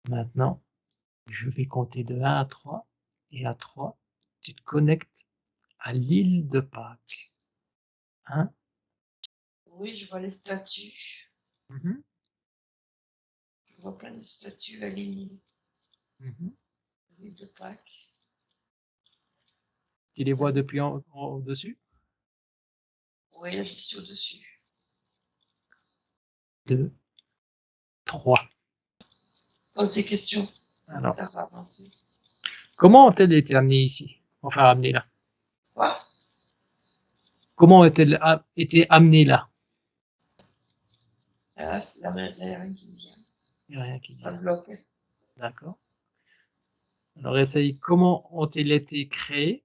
Maintenant, je vais compter de 1 à 3 et à 3, tu te connectes à l'île de Pâques. 1. Oui, je vois les statues. Mmh. Je vois plein de statues alignées. Mmh. L'île de Pâques. Tu les vois Vas-y. depuis en au-dessus? Oui, là, je suis au-dessus. 2, 3. Pose des questions pour me Alors, faire avancer. comment ont-elles été amenées ici? Enfin amenées là? Quoi? Comment ont-elles été amenées là? Là, il y a rien qui me vient. Il y a rien qui Ça vient. bloque. D'accord. Alors essaye, comment ont-elles été créées?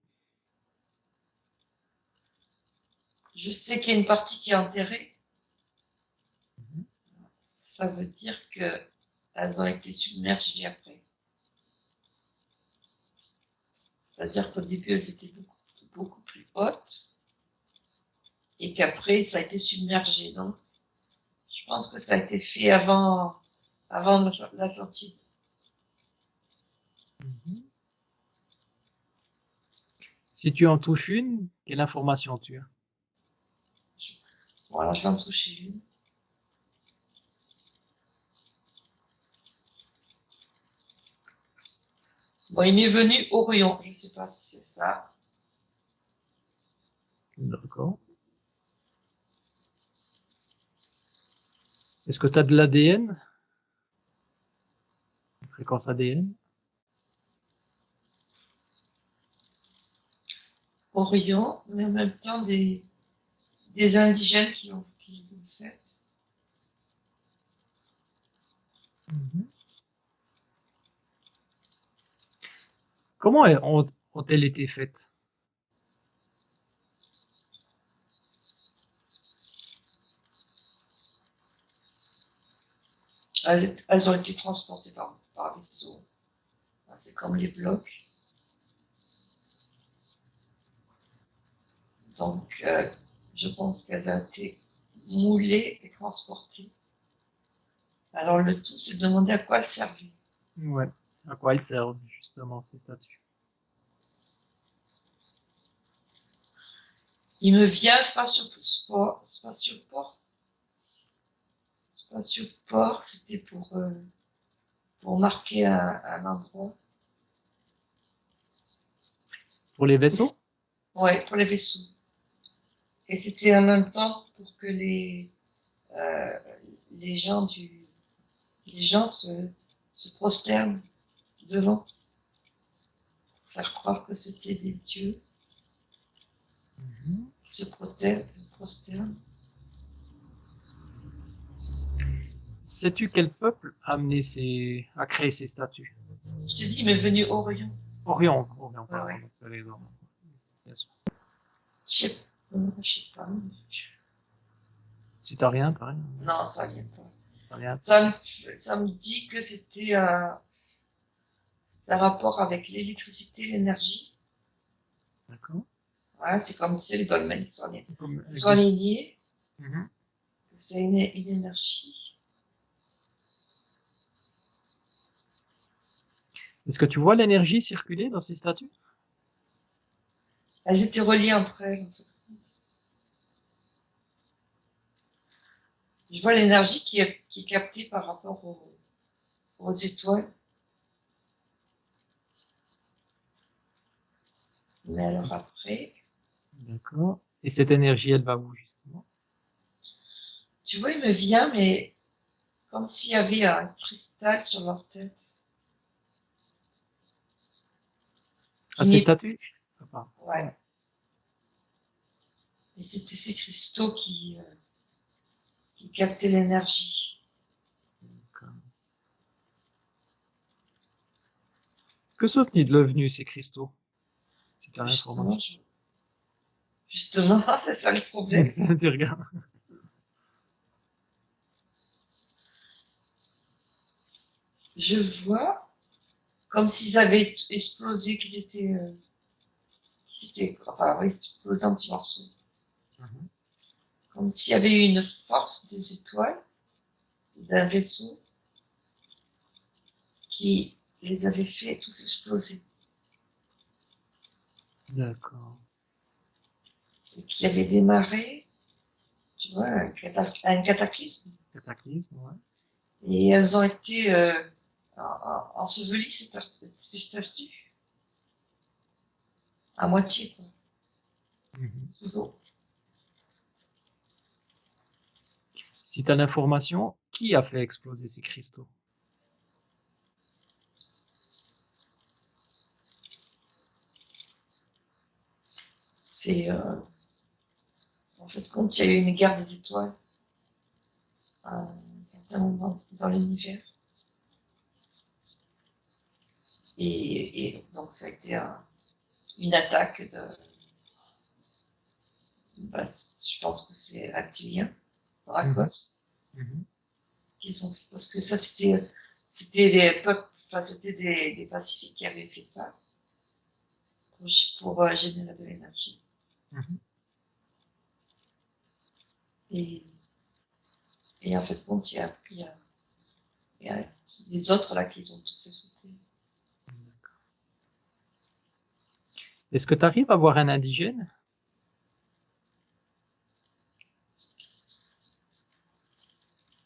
Je sais qu'il y a une partie qui est enterrée. Mmh. Ça veut dire qu'elles ont été submergées après. C'est-à-dire qu'au début, elles étaient beaucoup plus hautes et qu'après, ça a été submergé. Donc, je pense que ça a été fait avant l'Atlantide. Mmh. Si tu en touches une, quelle information tu as? Voilà, je vais en toucher une. Bon, il m'est venu Orion. Je ne sais pas si c'est ça. D'accord. Est-ce que tu as de l'ADN? Fréquence ADN? Orion, mais en même temps des indigènes qui les ont fait. Mmh. Comment ont-elles été faites? Elles ont été transportées par vaisseau. C'est comme les blocs. Donc, je pense qu'elles ont été moulées et transportées. Alors, le tout, c'est de demander à quoi elles servaient. Ouais. À quoi elles servent justement ces statues? Il me vient spatioport. Spatioport, c'était pour marquer un endroit. Pour les vaisseaux? Ouais, pour les vaisseaux. Et c'était en même temps pour que euh, les gens les gens se prosternent devant, pour faire croire que c'était des dieux Mmh. qui se prosternent. Sais-tu quel peuple a créé ces statues? Je te dis, il m'est venu Orion. Orion, Orion, Ouais, pardon, ouais. donc tu as raison. Bien sûr. Je sais pas. Si tu as rien, tu as rien. Non, ça vient pas. Tu as rien. Ça me dit que c'était un rapport avec l'électricité, l'énergie. D'accord. Ouais, c'est comme si les dolmens Comme sont exact. alignés. Mmh. C'est une énergie. Est-ce que tu vois l'énergie circuler dans ces statues? Elles étaient reliées entre elles, en fait. Je vois l'énergie qui est captée par rapport aux étoiles. Mais alors après, D'accord. Et cette énergie, elle va où justement? tu vois, il me vient, mais comme s'il y avait un cristal sur leur tête. Ah, Qui ces n'est. statues? Ah, pardon. Ouais. Ouais. Et c'était ces cristaux qui captaient l'énergie. D'accord. Que sont-ils devenus ces cristaux? Si tu as Justement, l'information. justement, c'est ça le problème. Tu regardes. Je vois comme s'ils avaient explosé, enfin, oui, explosé en petits morceaux. Mmh. Comme s'il y avait eu une force des étoiles, d'un vaisseau, qui les avait fait tous exploser. D'accord. Et qui avait démarré, tu vois, un cataclysme. Cataclysme, ouais. Et elles ont été ensevelies, ces statues, à moitié, quoi, sous l'eau. Si tu as l'information, qui a fait exploser ces cristaux? C'est, en fait, quand il y a eu une guerre des étoiles, à un certain moment dans l'univers, et donc ça a été une attaque de, bah, je pense que c'est reptilien, Dracos, qu'ils ont fait, parce que ça c'était les peuples, enfin c'était des Pacifiques qui avaient fait ça pour générer de l'énergie. Et, et en fait, compte, il y a des autres là qui ont tout fait sauter. Est-ce que tu arrives à voir un indigène?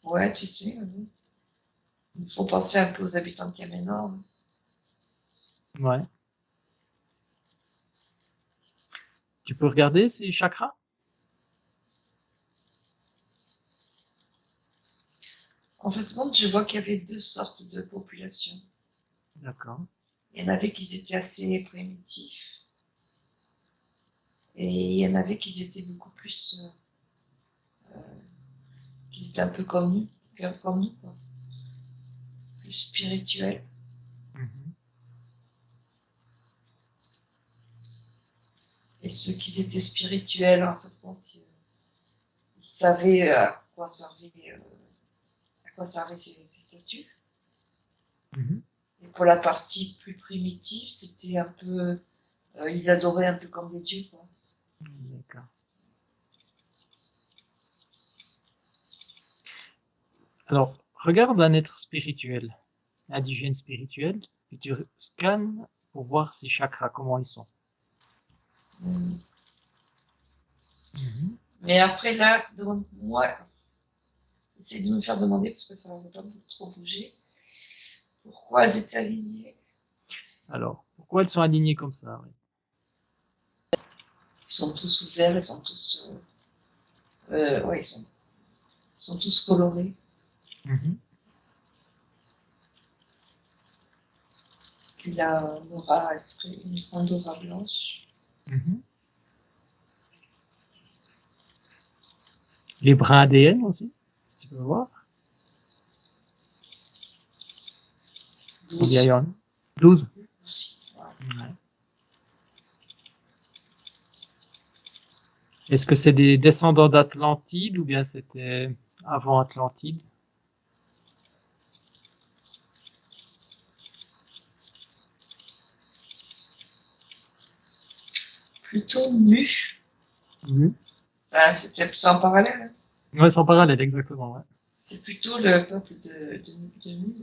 Ouais, tu sais, il faut penser un peu aux habitants de Kamena. Ouais. Tu peux regarder ces chakras? En fait, compte, je vois qu'il y avait deux sortes de populations. D'accord. Il y en avait qui étaient assez primitifs, et il y en avait qui étaient beaucoup plus, qui étaient un peu comme nous, quoi, plus spirituels. Et ceux qui étaient spirituels, en fait, compte, ils savaient à quoi servaient ces statues. Et pour la partie plus primitive, c'était un peu, ils adoraient un peu comme des dieux, quoi. D'accord. Alors, regarde un être spirituel, indigène spirituel, et tu scannes pour voir ses chakras, comment ils sont. Mais après, là, demande-moi, essaye de me faire demander, parce que ça ne va pas trop bouger, pourquoi elles étaient alignées. Alors, pourquoi elles sont alignées comme ça? Ils sont tous ouverts, ils sont tous, ouais, ils sont tous colorés. Il a une grande aura blanche. Les brins ADN aussi, si tu peux voir. Combien il y en a? 12. Aussi. Ouais. Ouais. Est-ce que c'est des descendants d'Atlantide ou bien c'était avant Atlantide? Plutôt nu. C'est en parallèle. Hein. Ouais, c'est en parallèle, exactement. Ouais. C'est plutôt le peuple de nu.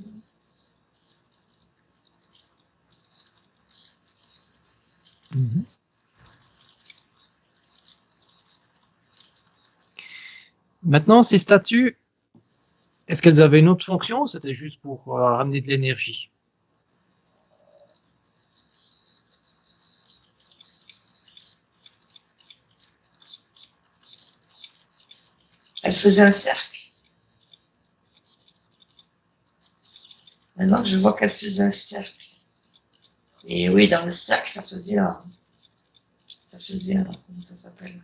Maintenant, ces statues, est-ce qu'elles avaient une autre fonction ou c'était juste pour ramener de l'énergie? Elle faisait un cercle. Maintenant que je vois qu'elle faisait un cercle. Et oui, dans le cercle, ça faisait un, comment ça s'appelle?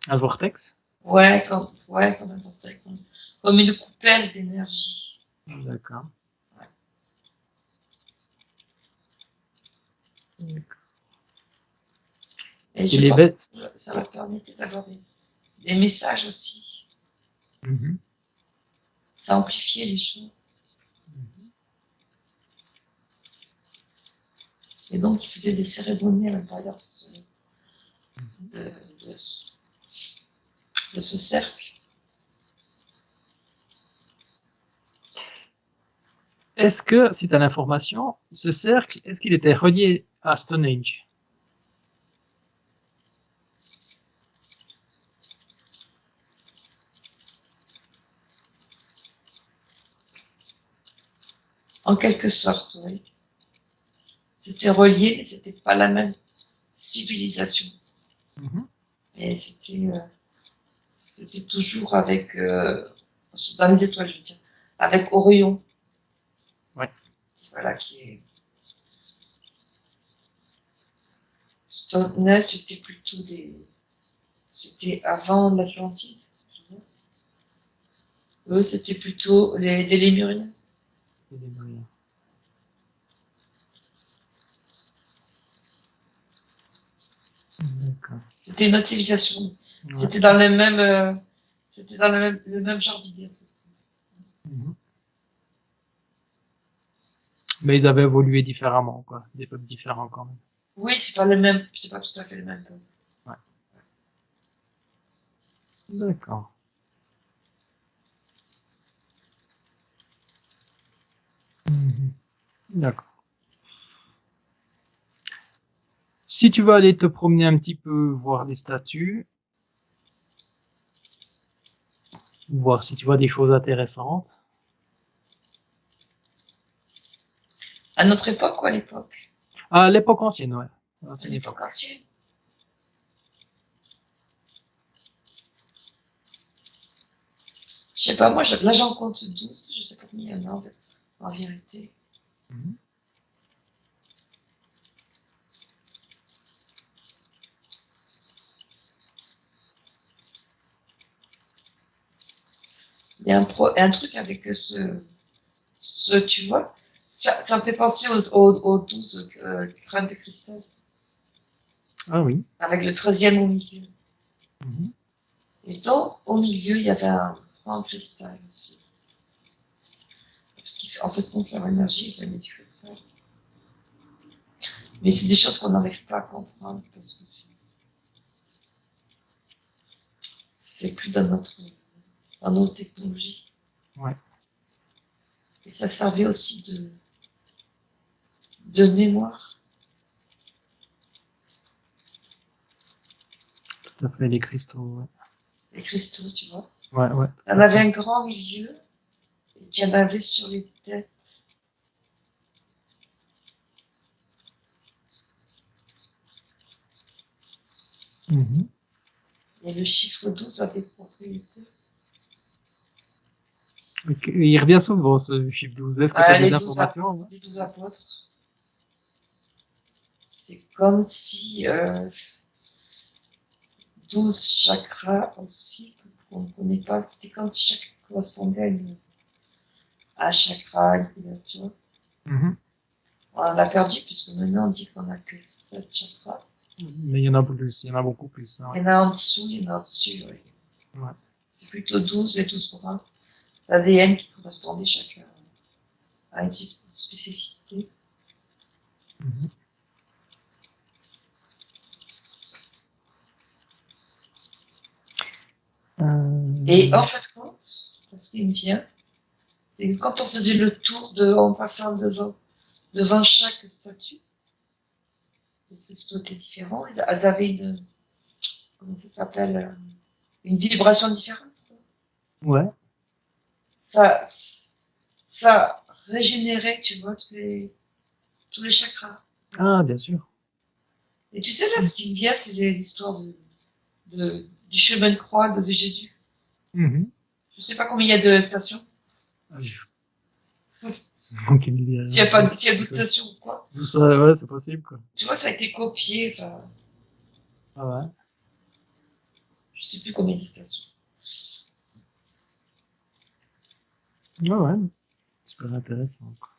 Un vortex? Ouais, comme un vortex. Comme une coupelle d'énergie. D'accord. Ouais. Et Et je les pense bêtes? que ça leur permettait d'avoir des messages aussi. Ça amplifiait les choses. Et donc, ils faisaient des cérémonies à l'intérieur de, de, de ce cercle. Est-ce que, si tu as l'information, ce cercle, est-ce qu'il était relié à Stonehenge? En quelque sorte, oui. C'était relié, mais c'était pas la même civilisation. Mmh. Et c'était toujours avec, dans les étoiles, je veux dire, avec Orion, Ouais. voilà, qui est. Stonehenge, c'était plutôt des. C'était avant l'Atlantide. Eux, c'était plutôt des Lémuriens. C'est des moyens. D'accord. C'était une autre civilisation. Ouais. C'était dans le même, c'était dans le même genre d'idée. Mmh. Mais ils avaient évolué différemment, quoi, des peuples différents quand même. Oui, c'est pas le même, c'est pas tout à fait le même peuple. Ouais. D'accord. Mmh. D'accord. Si tu veux aller te promener un petit peu, voir des statues, voir si tu vois des choses intéressantes. À notre époque ou à l'époque? À l'époque ancienne, ouais. À Ancienne l'époque époque. ancienne. Je sais pas, moi, là, j'en compte 12, je sais pas combien il y en a, en vérité. Mmh. Il y a un truc avec tu vois, ça me fait penser aux 12 crânes de cristal, Ah oui. avec le 13e au milieu. Mmh. Et donc, au milieu, il y avait un grand cristal aussi. Parce qu'en fait, compte, leur énergie venait du cristal. Mais c'est des choses qu'on n'arrive pas à comprendre parce que c'est plus dans nos technologies. Ouais, Et ça servait aussi de mémoire. tout à fait, les cristaux, ouais. Les cristaux, tu vois. Ouais, ouais, Il y en tout à avait fait. un grand milieu, et il y en avait sur les têtes. Mmh. Et le chiffre 12 a des propriétés. OK, il revient souvent ce chiffre 12. Est-ce que tu as des informations? Ouais. Les 12 apôtres, c'est comme si 12 chakras aussi, qu'on ne connaît pas. C'était comme si chaque correspondait à un chakra, une couleur, tu vois. Mmh. On l'a perdu puisque maintenant on dit qu'on n'a que 7 chakras. Mais il y en a plus, il y en a beaucoup plus, hein, Il ouais. y en a en dessous, il y en a au-dessus, oui. Ouais. C'est plutôt 12 et 12 bras d'ADN qui correspondaient chacun à une petite spécificité. Mmh. Et en fait, ce qui me vient, c'est que quand on faisait le tour en passant devant chaque statue, les cristaux étaient différents, elles avaient comment ça s'appelle, une vibration différente. Ouais. Ça, ça régénérait, tu vois, tous les chakras. Ah, bien sûr. Et tu sais, là, Mmh. ce qui me vient, c'est l'histoire du chemin de croix de Jésus. Mmh. Je sais pas combien il y a de stations. Ah, aucune idée, S'il y a 12 quoi. stations ou quoi. Tout ça, ouais, c'est possible, quoi. Tu vois, ça a été copié, enfin, Ah ouais. je sais plus combien de stations. Ouais, ouais. Super intéressant, quoi.